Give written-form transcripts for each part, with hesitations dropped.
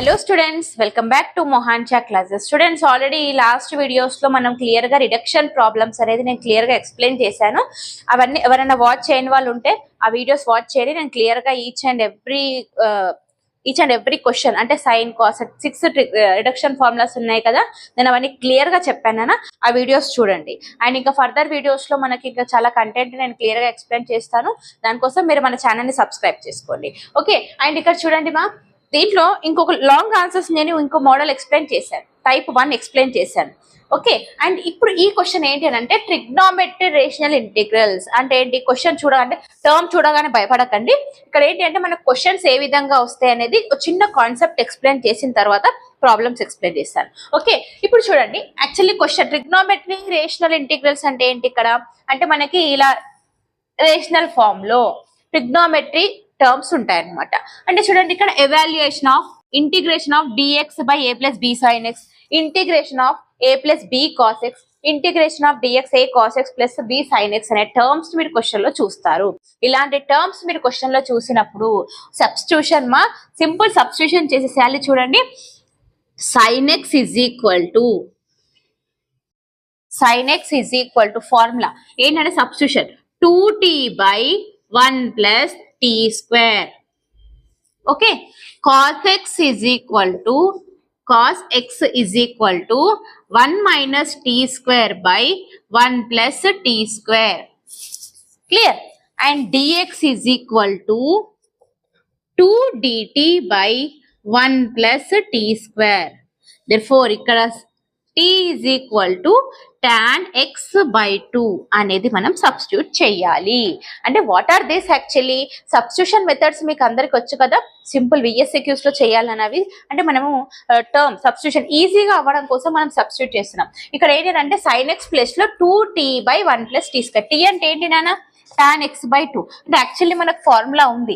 Hello students, welcome back to Mohancha classes. Students, already last videos lo manam clear ga reduction problems anedi nenu clear ga explain chesanu. Avanni evarana watch cheyani vallu unte aa videos watch cheyandi. Nenu clear ga each and every question ante sin cos 6 reduction formulas ఉన్నాయి కదా, నేను అవన్నీ clear గా చెప్పాను. ఆ videos చూడండి. And ఇంకా further videos లో మనకి ఇంకా చాలా కంటెంట్ నేను క్లియర్ గా ఎక్స్ప్లెయిన్ చేస్తాను. దానికోసం మీరు మన ఛానల్ ని సబ్స్క్రైబ్ చేసుకోండి. ఓకే, అండ్ ఇక్కడ చూడండి మా, దీంట్లో ఇంకొక లాంగ్ ఆన్సర్స్ నేను ఇంకో మోడల్ ఎక్స్ప్లెయిన్ చేశాను, టైప్ 1 ఎక్స్ప్లెయిన్ చేశాను. ఓకే, అండ్ ఇప్పుడు ఈ క్వశ్చన్ ఏంటి అని అంటే ట్రిగ్నోమెట్రీ రేషనల్ ఇంటిగ్రల్స్ అంటే ఏంటి. క్వశ్చన్ చూడగానే టర్మ్ చూడగానే భయపడకండి. ఇక్కడ ఏంటి అంటే మన క్వశ్చన్స్ ఏ విధంగా వస్తాయి అనేది ఒక చిన్న కాన్సెప్ట్ ఎక్స్ప్లెయిన్ చేసిన తర్వాత ప్రాబ్లమ్స్ ఎక్స్ప్లెయిన్ చేస్తాను. ఓకే, ఇప్పుడు చూడండి, actually question trigonometry rational integrals అంటే ఏంటి ఇక్కడ అంటే మనకి ఇలా రేషనల్ ఫామ్ లో ట్రిగ్నోమెట్రీ టర్మ్స్ ఉంటాయి అన్నమాట. అంటే చూడండి, ఇక్కడ evaluation of integration of dx by a plus b sin x, integration of a plus b cos x, integration of dx a cos x plus b sin x అనే terms మీరు question లో చూస్తారు. ఇలాంటి టర్మ్స్ మీరు question లో చూసినప్పుడు substitution మా simple substitution చేసేసేయాలి. చూడండి, sin x is equal to formula ఏంటంటే substitution 2t by 1 plus t square. Okay, cos x is equal to 1 minus t square by 1 plus t square. Clear? And dx is equal to 2 dt by 1 plus t square. Therefore ikkada t is equal to tan x by 2 అనేది మనం substitute చేయాలి. అంటే what are this actually substitution methods మీకు అందరికి వచ్చు కదా, simple విఎస్సిక్యూస్ లో చేయాలన్నవి. అంటే మనము టర్మ్ సబ్స్టిట్యూషన్ ఈజీగా అవ్వడం కోసం మనం సబ్స్టిట్యూట్ చేస్తున్నాం. ఇక్కడ ఏంటంటే sin x ప్లస్ లో 2t by 1 plus t square. t అంటే ఏంటి నాన్న? tan x by 2. అంటే యాక్చువల్లీ మనకు ఫార్ములా ఉంది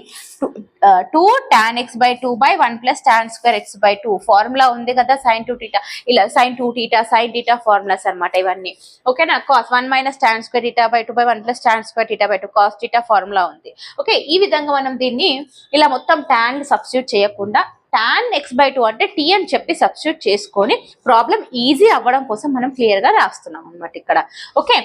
2 tan x by 2 by 1 plus tan square x by 2 formula ఉంది కదా, sin 2 theta ఇలా sin 2 theta sin theta formulas అన్నమాట ఇవన్నీ. ఓకేనా, cos 1 minus tan square theta by 2 by 1 plus tan square theta by 2 cos theta formula ఉంది. Okay, ఈ విధంగా మనం దీన్ని ఇలా మొత్తం tan సబ్స్టిట్యూట్ చేయకుండా tan x by 2 అంటే t అని చెప్పి సబ్స్టిట్యూట్ చేసుకొని ప్రాబ్లం ఈజీ అవ్వడం కోసం మనం క్లియర్ గా రాస్తున్నాం అన్నమాట ఇక్కడ. ఓకే,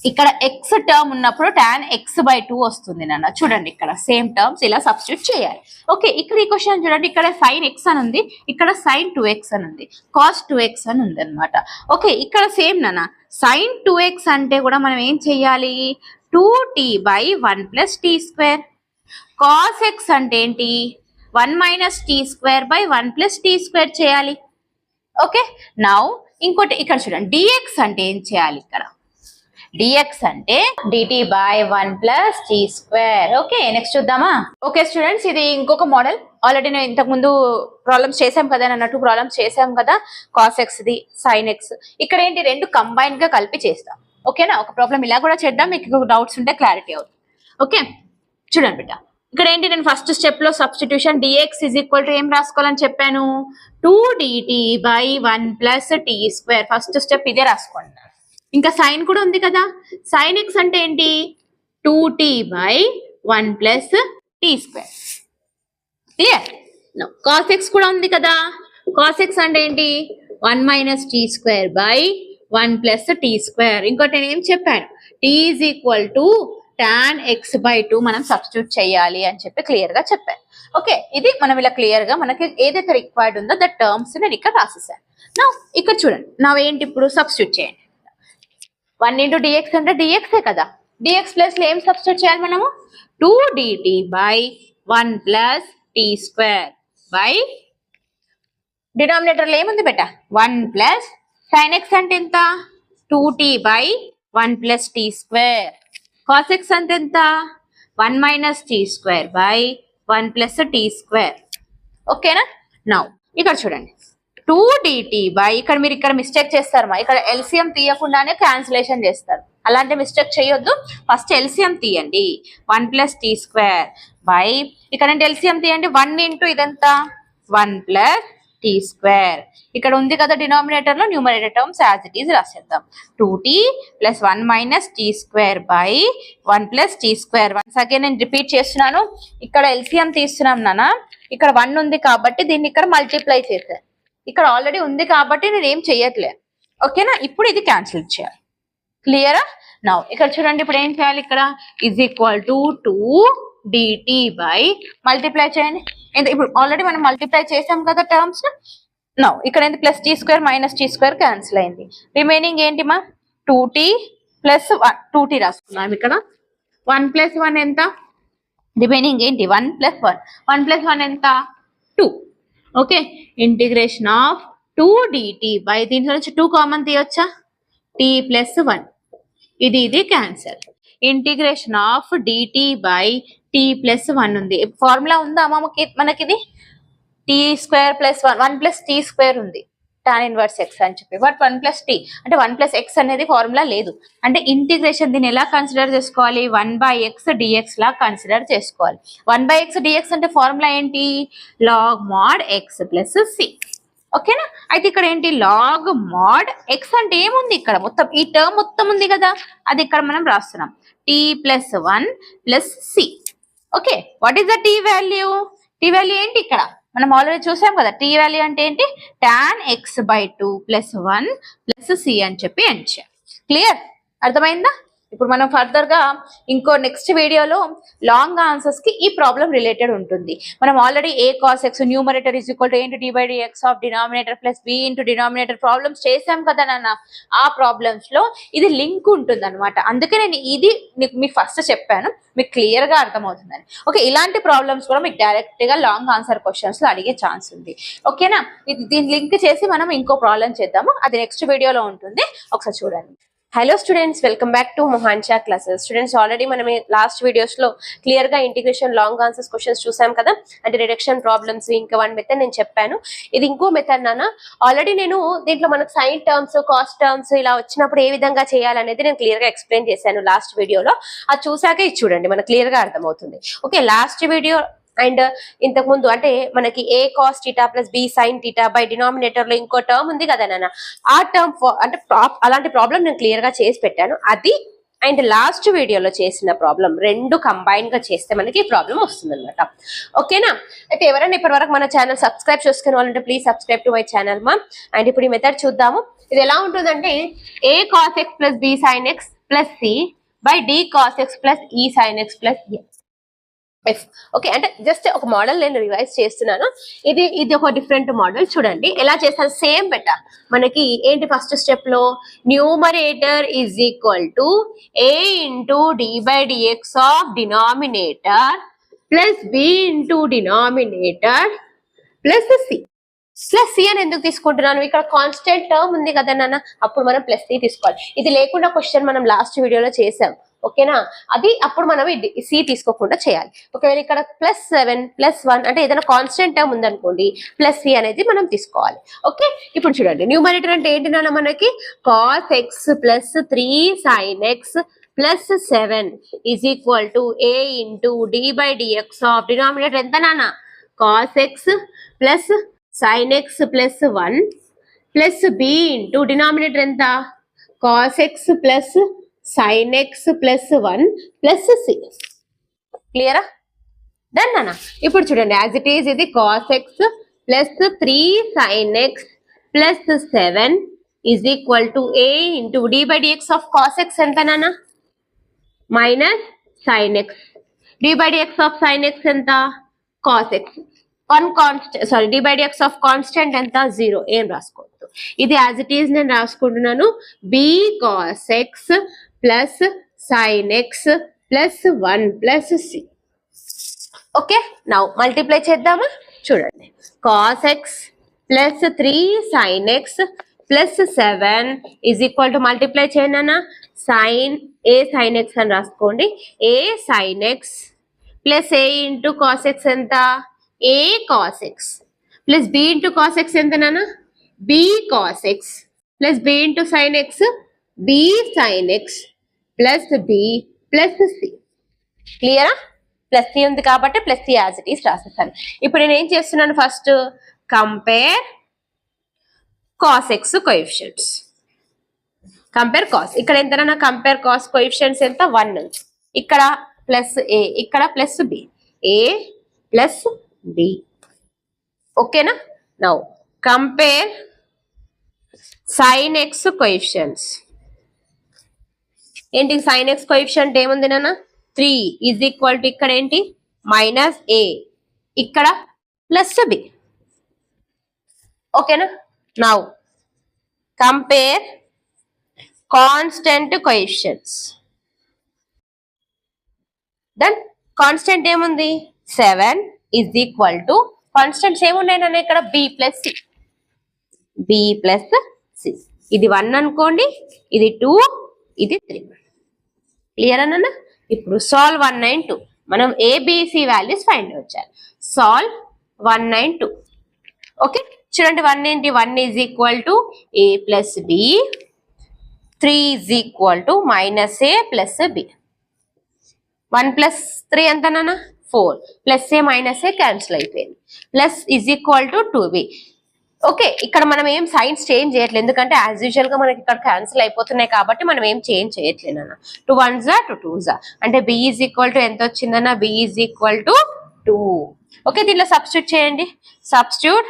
ఇక్కడ x టర్మ్ ఉన్నప్పుడు tan x by 2 వస్తుంది నాన్న. చూడండి, ఇక్కడ సేమ్ టర్మ్స్ ఇలా సబ్స్టిట్యూట్ చేయాలి. ఓకే, ఇక్కడ ఈ క్వశ్చన్ చూడండి, ఇక్కడ sin x అని ఉంది, ఇక్కడ sin 2x అని ఉంది, cos 2x అని ఉంది అనమాట. ఓకే, ఇక్కడ సేమ్ నాన్న, sin 2x అంటే కూడా మనం ఏం చెయ్యాలి? 2t by 1 plus t square. cos x అంటే ఏంటి? 1 minus t square by 1 plus t square చేయాలి. ఓకే, నౌ ఇంకోటి ఇక్కడ చూడండి, dx అంటే ఏం చేయాలి? ఇక్కడ dx అంటే dt by 1 plus t square. Okay, next చూద్దామా? ఓకే స్టూడెంట్స్, ఇది ఇంకొక మోడల్. ఆల్రెడీ నేను ఇంతకు ముందు ప్రాబ్లమ్స్ చేసాం కదా, అన్నట్టు ప్రాబ్లమ్స్ చేసాం కదా, cos x the sin x. ఇక్కడ ఏంటి, రెండు కంబైన్ గా కలిపి చేస్తాం. ఓకేనా, ఒక ప్రాబ్లం ఇలా కూడా చేద్దాం, మీకు డౌట్స్ ఉంటే క్లారిటీ అవుతుంది. ఓకే, చూడండి బిడ్డ, ఇక్కడ ఏంటి, నేను ఫస్ట్ స్టెప్ లో substitution dx is equal to ఏం రాసుకోవాలని చెప్పాను? 2 dt by 1 plus t square. First step ఇదే రాసుకోండి. ఇంకా సైన్ కూడా ఉంది కదా, sin x అంటే ఏంటి? 2t by 1 plus t square. Clear? cos x కూడా ఉంది కదా, cos x అంటే ఏంటి? 1 minus t square by 1 plus t square. ఇంకోటి నేను ఏం చెప్పాను? t is equal to tan x by 2 మనం సబ్స్టిట్యూట్ చేయాలి అని చెప్పి క్లియర్ గా చెప్పాను. ఓకే, ఇది మనం ఇలా క్లియర్ గా మనకి ఏదైతే రిక్వైర్డ్ ఉందో ద టర్మ్స్ నేను ఇక్కడ రాసేసాను. నా ఇక్కడ చూడండి, నా ఏంటి ఇప్పుడు సబ్స్టిట్యూట్ చేయండి. 1 into dx అంటే dx కదా, dx ప్లస్ లో ఏం సబ్స్టిట్యూట్ చేయాలి మనము? 2 dt by 1 plus t square by denominator లో ఏముంది బెట? 1 plus sin x అంటే ఎంత? 2t by 1 plus t square. cos x అంటే ఎంత? 1 minus t square by 1 plus t square. ఓకేనా, నౌ ఇక్కడ చూడండి, 2 dt by ఇక్కడ మీరు ఇక్కడ మిస్టేక్ చేస్తారు మా, ఇక్కడ ఎల్సిఎం తీయకుండానే క్యాన్సిలేషన్ చేస్తారు. అలాంటి మిస్టేక్ చేయొద్దు, ఫస్ట్ ఎల్సిఎం తీయండి. 1 plus t square by ఇక్కడ ఎల్సిఎం తీయండి, 1 into ఇదంతా 1 plus టీ స్క్వేర్. ఇక్కడ ఉంది కదా డినామినేటర్ లో, numerator terms as it is రాసేద్దాం. 2t plus 1 minus T square by 1 plus T square. Once again నేను రిపీట్ చేస్తున్నాను, ఇక్కడ ఎల్సిఎం తీస్తున్నాం నాన్న. ఇక్కడ 1 ఉంది కాబట్టి దీన్ని ఇక్కడ మల్టిప్లై చేశాను. ఇక్కడ ఆల్రెడీ ఉంది కాబట్టి నేను ఏం చెయ్యట్లే. ఓకేనా, ఇప్పుడు ఇది క్యాన్సిల్ చేయాలి. క్లియరా? నౌ ఇక్కడ చూడండి, ఇప్పుడు ఏం చేయాలి, ఇక్కడ is equal to 2dt by multiply చేయండి. ఇప్పుడు ఆల్రెడీ మనం మల్టిప్లై చేసాం కదా టర్మ్స్. నౌ ఇక్కడ ఏంటి, plus T square minus T square cancel అయింది. రిమైనింగ్ ఏంటి మా, 2t ప్లస్ 1, 2t రాసుకున్నాం. ఇక్కడ 1 ప్లస్ 1 ఎంత, రిమైనింగ్ ఏంటి 1 ప్లస్ 1, 1 ప్లస్ 1 ఎంత 2. Okay, integration of 2dt by, దీంట్లో నుంచి 2 కామన్ తీయొచ్చా, t ప్లస్ 1, ఇది cancel. Integration of dt by t plus 1 ఉంది. ఫార్ములా ఉందా మనకిది t square plus 1 plus t square ఉంది, tan ఇన్వర్స్ x అని చెప్పి. బట్ 1 ప్లస్ t అంటే 1 ప్లస్ x అనేది ఫార్ములా లేదు. అంటే ఇంటిగ్రేషన్ దీన్ని ఎలా కన్సిడర్ చేసుకోవాలి, 1/x dx లా కన్సిడర్ చేసుకోవాలి. 1/x dx అంటే ఫార్ములా ఏంటి, log mod x plus c. ఓకేనా, అయితే ఇక్కడ ఏంటి, లాగ్ మాడ్ ఎక్స్ అంటే ఏముంది, ఇక్కడ మొత్తం ఈ టర్మ్ మొత్తం ఉంది కదా, అది ఇక్కడ మనం రాస్తున్నాం. T plus 1 plus C. Okay, what is the T value? T value ఏంటి, ఇక్కడ మనం ఆల్రెడీ చూసాం కదా. టీ వాల్యూ అంటే ఏంటి, tan x/2 plus 1 plus C అని చెప్పి ఎంచాం. క్లియర్, అర్థమైందా? ఇప్పుడు మనం ఫర్దర్ గా ఇంకో నెక్స్ట్ వీడియోలో లాంగ్ ఆన్సర్స్ కి ఈ ప్రాబ్లం రిలేటెడ్ ఉంటుంది. మనం already a cos x numerator is equal to a into d by dx of denominator plus b into denominator problems చేసాం కదా నాన్న. ఆ ప్రాబ్లమ్స్ లో ఇది లింక్ ఉంటుంది అనమాట. అందుకే నేను ఇది మీకు ఫస్ట్ చెప్పాను, మీకు క్లియర్ గా అర్థమవుతుందని. ఓకే, ఇలాంటి ప్రాబ్లమ్స్ కూడా మీకు డైరెక్ట్ గా లాంగ్ ఆన్సర్ క్వశ్చన్స్ లో అడిగే ఛాన్స్ ఉంది. ఓకేనా, దీన్ని లింక్ చేసి మనం ఇంకో ప్రాబ్లం చేద్దాము, అది నెక్స్ట్ వీడియోలో ఉంటుంది, ఒకసారి చూడండి. Hello students, welcome back to Mohansha classes. Students, already మనం లాస్ట్ వీడియోస్ లో క్లియర్ గా ఇంటిగ్రేషన్ లాంగ్ ఆన్సర్స్ క్వశ్చన్స్ చూసాం కదా. అంటే రిడక్షన్ ప్రాబ్లమ్స్ ఇంకా 1 మెథడ్ నేను చెప్పాను. ఇది ఇంకో మెథడ్ నాన్న. ఆల్రెడీ నేను దీంట్లో మనకు సైన్ టర్మ్స్, కాస్ట్ టర్మ్స్ ఇలా వచ్చినప్పుడు ఏ విధంగా చేయాలనేది నేను క్లియర్ గా ఎక్స్ప్లెయిన్ చేశాను లాస్ట్ వీడియోలో. అది చూసాక ఇది చూడండి, మనకు క్లియర్ గా అర్థమవుతుంది. ఓకే, లాస్ట్ వీడియో అండ్ ఇంతకు ముందు అంటే మనకి a cos θ plus b sin θ by denominator లో ఇంకో టర్మ్ ఉంది కదా నాన్న. ఆ టర్మ్ అంటే అలాంటి ప్రాబ్లం నేను క్లియర్ గా చేసి పెట్టాను. అది అండ్ లాస్ట్ వీడియోలో చేసిన ప్రాబ్లం రెండు కంబైన్ గా చేస్తే మనకి ఈ ప్రాబ్లం వస్తుంది అనమాట. ఓకేనా, అయితే ఎవరైనా ఇప్పటి వరకు మన ఛానల్ సబ్స్క్రైబ్ చేసుకునే వాళ్ళంటే please subscribe to my channel మా. అండ్ ఇప్పుడు ఈ మెథడ్ చూద్దాము. ఇది ఎలా ఉంటుందంటే a cos x plus b sin x plus c by d cos x plus e sin x plus a. Okay, అంటే జస్ట్ ఒక మోడల్ నేను రివైజ్ చేస్తున్నాను. ఇది ఒక డిఫరెంట్ మోడల్. చూడండి ఎలా చేస్తాను, సేమ్ బెటర్. మనకి ఏంటి, ఫస్ట్ స్టెప్ లో numerator is equal to a into d by dx of denominator plus b into denominator plus C. Plus C అని ఎందుకు తీసుకుంటున్నాను, ఇక్కడ కాన్స్టెంట్ టర్మ్ ఉంది కదా నాన్న, అప్పుడు మనం ప్లస్ సి తీసుకోవాలి. ఇది లేకుండా క్వశ్చన్ మనం లాస్ట్ వీడియోలో చేసాం. ఓకేనా, అది అప్పుడు మనం సి తీసుకోకుండా చేయాలి. ఒకవేళ ఇక్కడ ప్లస్ 7 ప్లస్ 1 అంటే ఏదైనా కాన్స్టెంట్ టర్మ్ ఉందనుకోండి, ప్లస్ సి అనేది మనం తీసుకోవాలి. ఓకే, ఇప్పుడు చూడండి న్యూమరేటర్ అంటే ఏంటి నాన్న, మనకి cos x plus 3 sin x plus 7 is equal to a into d by dx of denominator ఎంత నాన్న, cos x plus sin x plus 1 plus b into denominator ఎంత, cos x plus sin x plus 1 plus C. క్లియరా? Done అన్న. ఇప్పుడు చూడండి as it is ఇది cos x plus 3 sin x plus 7 is equal to a into d by dx of cos x ఎంత నాన్న, minus sin x, d by dx of sin x ఎంత, cos x. d by dx of constant ఎంత, 0. ఏం రాసుకోవద్దు, ఇది as it is నేను రాసుకుంటున్నాను. b cos x plus sin x plus 1 plus C. Okay, now multiply చేద్దామా. చూడండి cos x plus 3 sin x plus 7 is equal to multiply చేయనా, a sin x అని రాసుకోండి. a sin x plus a into cos x ఎంత, a cos x plus b into cos x ఎంత నాన్న, b cos x plus b into sin x, b sin x plus b plus C. క్లియరా? Plus C ఉంది కాబట్టి plus C as it is రాసేస్తాను. ఇప్పుడు నేను ఏం చేస్తున్నాను, first compare cos x coefficients. Compare cos, ఇక్కడ ఎంతనా కంపేర్ కాస్ కోఎఫిషియంట్స్ ఎంత 1, ఇక్కడ ప్లస్ ఏ, ఇక్కడ ప్లస్ బి, ఏ ప్లస్ బి. ఓకేనా? Now compare sign X coefficients. ఏంటి సైన్ ఎక్స్ కోఎఫిషియంట్ ఏముంది నాన్న 3 ఈజ్ ఈక్వల్ టు ఇక్కడ ఏంటి మైనస్ ఏ, ఇక్కడ ప్లస్ బి. ఓకేనా? Now compare constant coefficients. Then constant ఏముంది 7 ఈజ్ ఈక్వల్ టు కాన్స్టెంట్స్ ఏమున్నాయి నాన్న ఇక్కడ B plus C, B plus C. ఇది 1 అనుకోండి, ఇది 2, ఇది 3. క్లియర్ అన్న? ఇప్పుడు సాల్వ్ 192. మనం ఏబిసి వాల్యూస్ ఫైండ్ అవుట్ చేయాలి. సాల్వ్ 192. ఓకే చూడండి 1 ఏంటి 1 is equal to A plus B, 3 is equal to minus A plus B. 1 plus 3 ఎంత నాన్న 4, plus A minus A cancel అయిపోయింది, plus is equal to 2b. ఓకే ఇక్కడ మనం ఏం సైన్స్ చేంజ్ చేయట్లేదు, ఎందుకంటే యాజ్ యూజువల్ గా మనకి ఇక్కడ క్యాన్సిల్ అయిపోతున్నాయి కాబట్టి మనం ఏం చేంజ్ చేయట్లేదు అన్న. 2 1s 2 2s అంటే b ఈజ్ ఈక్వల్ టు ఎంత వచ్చిందన్న b is equal to 2. Okay దీనిలో సబ్స్టిట్యూట్ చేయండి. సబ్స్టిట్యూట్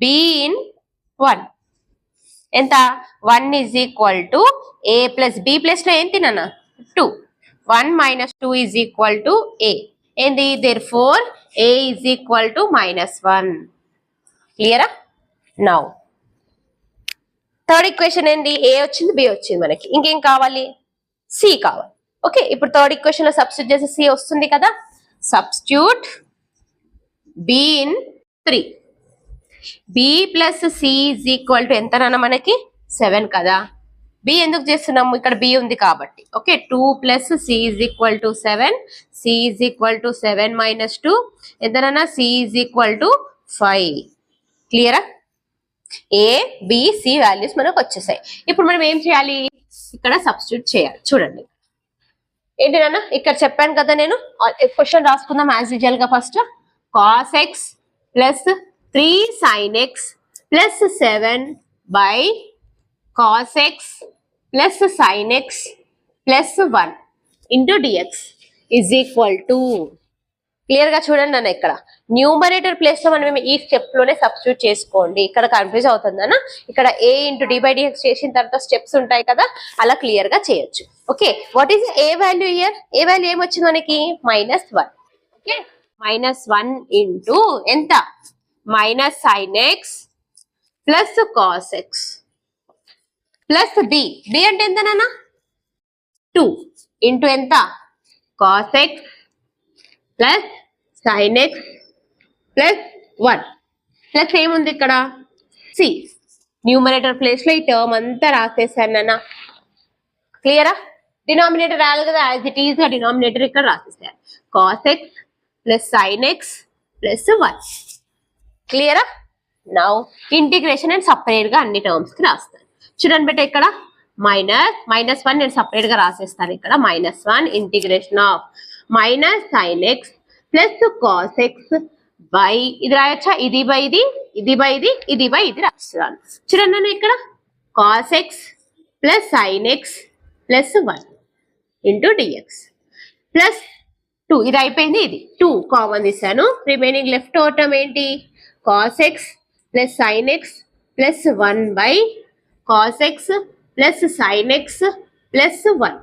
b ఇన్ 1 ఎంత 1 is equal to a plus b plus లో ఏంటి నాన్న 2, 1 minus 2 is equal to a. ఏంది therefore a is equal to -1. క్లియరా? నౌ థర్డ్ ఈక్వేషన్ ఏంటి ఏ వచ్చింది బి వచ్చింది, మనకి ఇంకేం కావాలి సి కావాలి. ఓకే ఇప్పుడు థర్డ్ ఈక్వేషన్ లో సబ్స్టిట్యూట్ చేసి సి వస్తుంది కదా. Substitute B in 3, B plus C is equal to ఎంతనన్నా మనకి 7 కదా. బి ఎందుకు చేస్తున్నాము ఇక్కడ బి ఉంది కాబట్టి. Okay 2 plus C is equal to 7, C is equal to 7 minus 2 ఎంతనన్నా సి ఈజ్ ఈక్వల్ టు 5. క్లియరా? ఏ బి సి వాల్యూస్ మనకు వచ్చేసాయి. ఇప్పుడు మనం ఏం చేయాలి ఇక్కడ సబ్స్టిట్యూట్ చేయాలి. చూడండి ఏంటి నాన్న ఇక్కడ చెప్పాను కదా నేను, క్వశ్చన్ రాసుకుందాం యాజ్ యూజువల్ గా. First cos x plus 3 sine x plus 7 by cos x plus sine x plus 1 into dx is equal to. Clear గా చూడండి నన్ను ఇక్కడ న్యూమరేటర్ ప్లేస్ లో మనం ఈ స్టెప్ లోనే సబ్స్టిట్యూట్ చేసుకోండి, ఇక్కడ కన్ఫ్యూజ్ అవుతుందన్న. ఇక్కడ A into d by dx చేసిన తర్వాత స్టెప్స్ ఉంటాయి కదా, అలా క్లియర్ గా చేయొచ్చు. Okay what is A value here? A value ఏమొచ్చింది మనకి -1. ఓకే -1 ఇంటూ ఎంత minus sine x plus cos x plus B, B అంటే ఎంత నాన్న 2 ఇంటూ ఎంత cos x plus sine x plus 1 plus ఏముంది ఇక్కడ సి. న్యూమరేటర్ ప్లేస్ లో ఈ టర్మ్ అంతా రాసేసాను నాన్న. క్లియరా? డినామినేటర్ రాయాలి కదా, యాజ్ ఇట్ ఈస్ గా డినామినేటర్ ఇక్కడ రాసేసారు. Cos x plus sine x plus 1. క్లియరా? నౌ ఇంటిగ్రేషన్ నేను సపరేట్ గా అన్ని టర్మ్స్ కి రాస్తాను. చూడండి బెట్ట ఇక్కడ -1 నేను సపరేట్ గా రాసేస్తాను. ఇక్కడ -1 integration of minus sine x plus cos X by ఇది రాయొచ్చా, ఇది బై ఇది, ఇది బై ఇది, ఇది బై ఇది రాస్తున్నాను. చూడండి నేను ఇక్కడ cos x plus sine x plus 1 into dx plus 2 ఇది అయిపోయింది, ఇది 2 కామన్ తీసాను. రిమైనింగ్ లెఫ్ట్ ఓవర్ ఏంటి cos x plus sine x plus 1 by cos x plus sine x plus 1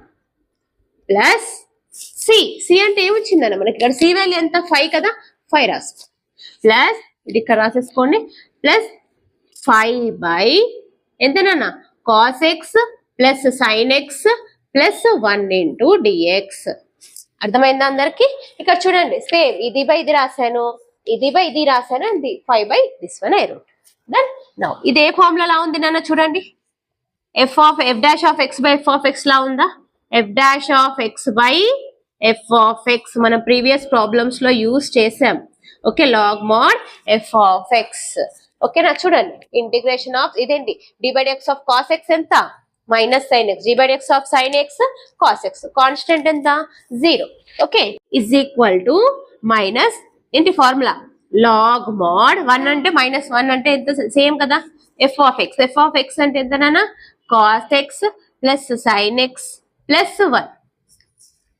plus C. C అంటే ఏమొచ్చిందన్న మనకి ఇక్కడ సి వాల్యూ ఎంత 5 కదా, 5 రాసుకో ప్లస్ ఇది ఇక్కడ రాసేసుకోండి ప్లస్ 5 బై ఎంతనన్నా cos x plus sine x plus 1 into DX. అర్థమైందా అందరికి? ఇక్కడ చూడండి సేమ్ ఇది బై ఇది రాశాను, ఇది బై ఇది రాశాను, and 5 by this one I wrote. Then now ఇది ఏ ఫార్ములా ఉంది నాన్న చూడండి, f dash of x by f of x లా ఉందా? f dash of x by f of x మనం ప్రీవియస్ ప్రాబ్లమ్స్ లో యూజ్ చేసాం. Okay log mod f of x. ఓకేనా? చూడండి ఇంటిగ్రేషన్ ఆఫ్ ఇదేంటి D by DX of cos x ఎంత minus sine x, D by DX of sine X cos X constant ఎంత 0. Okay is equal to minus ఏంటి formula log mod 1 అంటే -1 అంటే ఎంత same కదా f ఆఫ్ x అంటే ఎంత నాన్న cos x plus sin x plus 1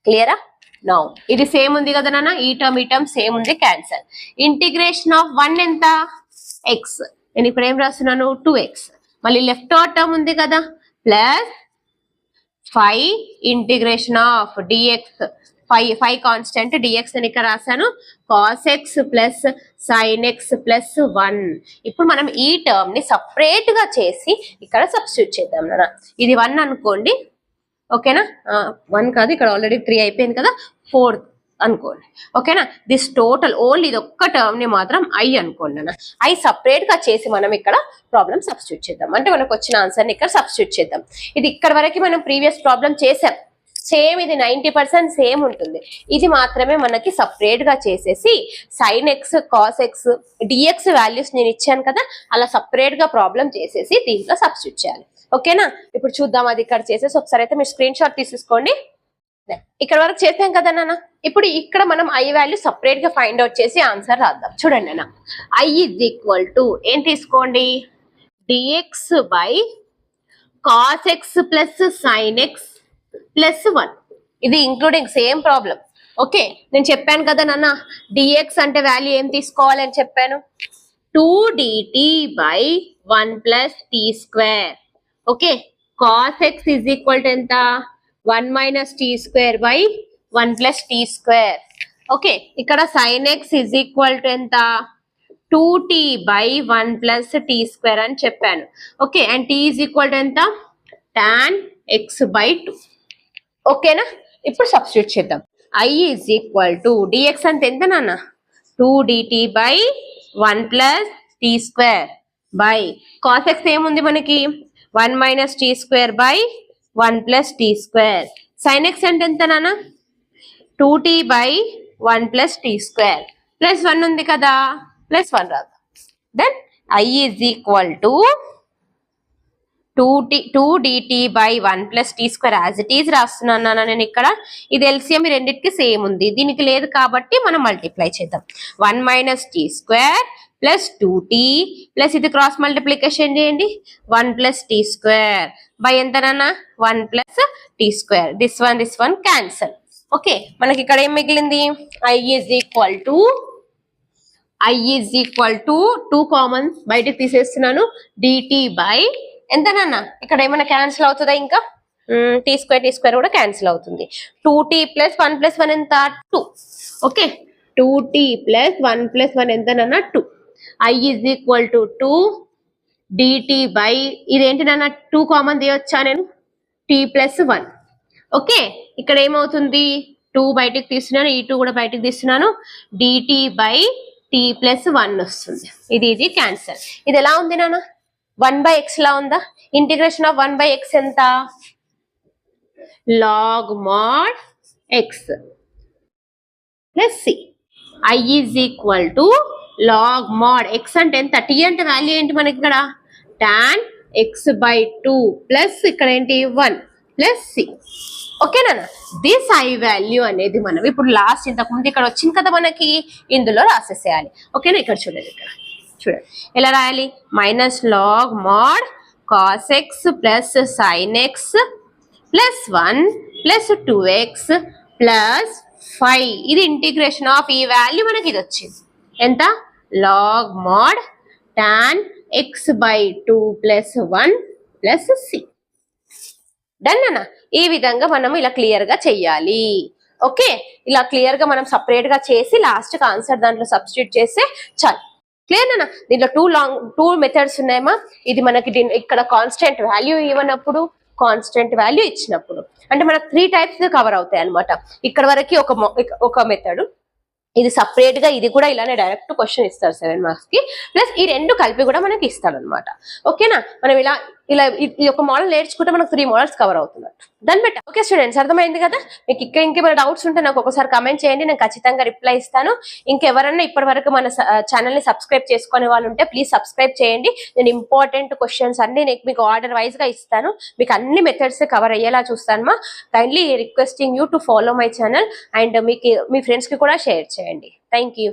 క్లియరా నౌ ఇది సేమ్ ఉంది కదా నాన్న ఈ టర్మ్ సేమ్ ఉంది క్యాన్సల్ ఇంటిగ్రేషన్ ఆఫ్ 1 ఎంత x నేను ఇప్పుడు ఏం రాస్తున్నాను 2x మళ్ళీ లెఫ్ట్ అవుట్ టర్మ్ ఉంది కదా plus 5 integration of dx 5 constant dx అని ఇక్కడ రాశాను cos x plus sin x plus 1 ఇప్పుడు మనం ఈ టర్మ్ ని సపరేట్ గా చేసి ఇక్కడ సబ్స్టిట్యూట్ చేద్దాం నాన్న ఇది 1 అనుకోండి ఓకేనా 1 కాదు ఇక్కడ ఆల్రెడీ 3 అయిపోయింది కదా 4 అనుకోండి ఓకేనా దిస్ టోటల్ ఓన్లీ ఇది ఒక్క టర్మ్ ని మాత్రం ఐ అనుకోండి అన్న ఐ సపరేట్ గా చేసి మనం ఇక్కడ ప్రాబ్లం సబ్స్టిట్యూట్ చేద్దాం అంటే మనకు వచ్చిన ఆన్సర్ ని ఇక్కడ సబ్స్టిట్యూట్ చేద్దాం ఇది ఇక్కడ వరకు మనం ప్రీవియస్ ప్రాబ్లం చేసాం సేమ్ ఇది 90% సేమ్ ఉంటుంది ఇది మాత్రమే మనకి సపరేట్ గా చేసేసి sin x cos x dx values నేను ఇచ్చాను కదా అలా సపరేట్ గా ప్రాబ్లం చేసేసి దీంట్లో సబ్స్టిట్యూట్ చేయాలి ఓకేనా ఇప్పుడు చూద్దాం అది ఇక్కడ చేసేసి ఒకసారి అయితే మీరు స్క్రీన్ షాట్ తీసేసుకోండి ఇక్కడ వరకు చేసాం కదా నాన్న ఇప్పుడు ఇక్కడ మనం ఐ వాల్యూ సపరేట్ గా ఫైండ్ అవుట్ చేసి ఆన్సర్ రాద్దాం చూడండి నాన్న ఐ ఈజ్ ఈక్వల్ టు ఏం తీసుకోండి dx by cos x plus sin x plus 1 ఇది ఇంక్లూడింగ్ సేమ్ ప్రాబ్లం ఓకే నేను చెప్పాను కదా నాన్న dx అంటే వాల్యూ ఏం తీసుకోవాలని చెప్పాను 2 dt by 1 plus t square okay cos x is equal to ఎంత 1 minus t square by 1 plus t square. Okay, ఇక్కడ sin x is equal to ఎంత 2t by 1 plus t square అని చెప్పాను. Okay, and t is equal to ఎంత tan x by 2. ఓకేనా ఇప్పుడు substitute చేద్దాం. I is equal to dx అంటే ఎంత నాన్న 2 dt by 1 plus t square by cos x ఏముంది మనకి 1 minus t square by 1 plus t square. Sin x అంటే ఎంత నాన్న 2t by 1 plus t square plus 1 ఉంది కదా plus 1 రాదు then I is equal to 2 dt by 1 plus t square as it is రాస్తున్నాను నాన్న నేను ఇక్కడ ఇది LCM రెండిటికి సేమ్ ఉంది దీనికి లేదు కాబట్టి మనం మల్టిప్లై చేద్దాం 1 minus t square plus 2t plus ఇది క్రాస్ మల్టిప్లికేషన్ చేయండి 1 plus t square by ఎంత నాన్న 1 plus t square this one cancel okay మనకి ఇక్కడ ఏం మిగిలింది I is equal to 2 common బయటికి తీసేస్తున్నాను dt by ఎంత నాన్న ఇక్కడ ఏమైనా క్యాన్సిల్ అవుతుందా ఇంకా t square కూడా క్యాన్సిల్ అవుతుంది 2t plus 1 plus 1 ఎంత 2 ఓకే 2t plus 1 plus 1 ఎంత నాన్న 2 I is equal to 2 dt by ఇదేంటి నాన్న 2 కామన్ తీయొచ్చా నేను t plus 1 ఓకే ఇక్కడ ఏమవుతుంది 2 బయటికి తీస్తున్నాను ఈ 2 కూడా బయటికి తీస్తున్నాను dt by t plus 1 వస్తుంది ఇది క్యాన్సల్ ఇది ఎలా ఉంది నాన్న 1 by x లా ఉందా ఇంటిగ్రేషన్ ఆఫ్ 1 by x ఎంత log mod x plus c I is equal to log mod x అంటే ఎంత t అంటే వాల్యూ ఏంటి మనకి ఇక్కడ tan x by 2 ప్లస్ ఇక్కడ ఏంటి 1 ప్లస్ c ఓకేనా దిస్ ఐ వాల్యూ అనేది మనం ఇప్పుడు లాస్ట్ ఇంతకు ముందు ఇక్కడ వచ్చింది కదా మనకి ఇందులో రాసేసేయాలి ఓకేనా ఇక్కడ చూడండి ఎలా రాయాలి minus log mod cos x plus sin x plus 1 plus 2x plus 5 ఇది ఇంటిగ్రేషన్ ఆఫ్ ఈ వాల్యూ మనకి ఇది వచ్చింది ఎంత log mod tan x by 2 plus 1 plus c done అన్న ఈ విధంగా మనం ఇలా క్లియర్ గా చెయ్యాలి ఓకే ఇలా క్లియర్ గా మనం సపరేట్ గా చేసి లాస్ట్ కి ఆన్సర్ దాంట్లో సబ్స్టిట్యూట్ చేస్తే చాలు క్లియర్ అన్న దీంట్లో టూ మెథడ్స్ ఉన్నాయమ్మా ఇది మనకి ఇక్కడ కాన్స్టెంట్ వాల్యూ ఇవ్వనప్పుడు కాన్స్టెంట్ వాల్యూ ఇచ్చినప్పుడు అంటే మనకు 3 టైప్స్ కవర్ అవుతాయి అనమాట ఇక్కడ వరకు ఒక మెథడ్ ఇది సపరేట్ గా ఇది కూడా ఇలానే డైరెక్ట్ క్వశ్చన్ ఇస్తారు 7 మార్క్స్ కి ప్లస్ ఈ రెండు కలిపి కూడా మనకి ఇస్తాడు అనమాట ఓకేనా మనం ఇలా ఈ ఒక మోడల్ నేర్చుకుంటే మనకు 3 మోడల్స్ కవర్ అవుతున్నట్టు దాన్ని బట్టి ఓకే స్టూడెంట్స్ అర్థమైంది కదా మీకు ఇంకేమైనా డౌట్స్ ఉంటే నాకు ఒకసారి కమెంట్ చేయండి నేను ఖచ్చితంగా రిప్లై ఇస్తాను ఇంకెవరన్నా ఇప్పటి వరకు మన ఛానల్ ని సబ్స్క్రైబ్ చేసుకునే వాళ్ళు ఉంటే ప్లీజ్ సబ్స్క్రైబ్ చేయండి నేను ఇంపార్టెంట్ క్వశ్చన్స్ అన్ని మీకు ఆర్డర్ వైజ్ గా ఇస్తాను మీకు అన్ని మెథడ్స్ కవర్ అయ్యేలా చూస్తాను kindly requesting you to follow my channel and మీకు మీ ఫ్రెండ్స్ కి కూడా షేర్ చేయండి థ్యాంక్ యూ